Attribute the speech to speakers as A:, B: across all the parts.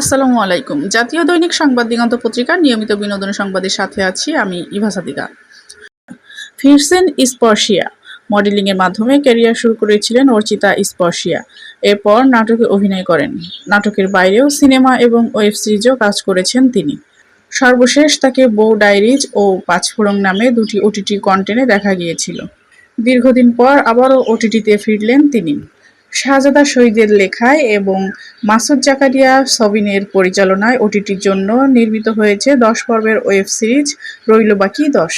A: আসসালামু আলাইকুম। জাতীয় দৈনিক সংবাদ দিগন্ত পত্রিকার নিয়মিত বিনোদন সংবাদের সাথে আছি আমি ইভা সাদিকা। ফিরছেন স্পর্শিয়া। মডেলিংয়ের মাধ্যমে ক্যারিয়ার শুরু করেছিলেন অর্চিতা স্পর্শিয়া। এরপর নাটকে অভিনয় করেন। নাটকের বাইরেও সিনেমা এবং ওয়েব সিরিজেও কাজ করেছেন তিনি। সর্বশেষ তাকে বউ ডায়েরিজ ও পাঁচফোড়ন নামে দুটি ওটিটি কন্টেন্টে দেখা গিয়েছিল। দীর্ঘদিন পর আবারও ওটিটিতে ফিরলেন তিনি। শাহজাদা শহীদের লেখায় এবং মাসুদ জাকারিয়া সবিনের পরিচালনায় ওটিটির জন্য নির্মিত হয়েছে 10 পর্বের ওয়েব সিরিজ রইল বাকি 10।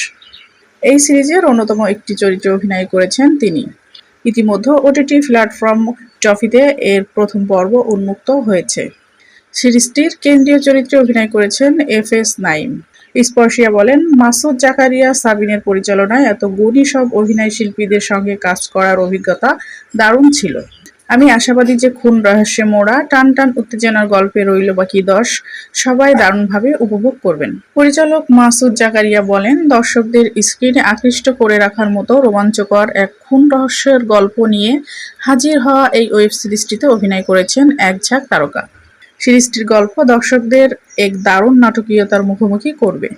A: এই সিরিজের অন্যতম একটি চরিত্রে অভিনয় করেছেন তিনি। ইতিমধ্যে ওটিটি প্ল্যাটফর্ম টফিতে এর প্রথম পর্ব উন্মুক্ত হয়েছে। সিরিজটির কেন্দ্রীয় চরিত্রে অভিনয় করেছেন এফএস নাইম। স্পর্শিয়া বলেন, মাসুদ জাকারিয়া সাবিনের পরিচালনায় এত গুণী সব অভিনয় শিল্পীদের সঙ্গে কাজ করার অভিজ্ঞতা দারুণ ছিল। আমি আশাবাদী যে খুন রহস্যে মোড়া টান টান উত্তেজনার গল্পে রইল বাকি 10 সবাই দারুণভাবে উপভোগ করবেন। পরিচালক মাসুদ জাকারিয়া বলেন, দর্শকদের স্ক্রিনে আকৃষ্ট করে রাখার মতো রোমাঞ্চকর এক খুন রহস্যের গল্প নিয়ে হাজির হওয়া এই ওয়েব সিরিজটিতে অভিনয় করেছেন এক ঝাঁক তারকা। সিরিজটির গল্প দর্শকদের এক দারুণ নাটকীয়তার মুখোমুখি করবে।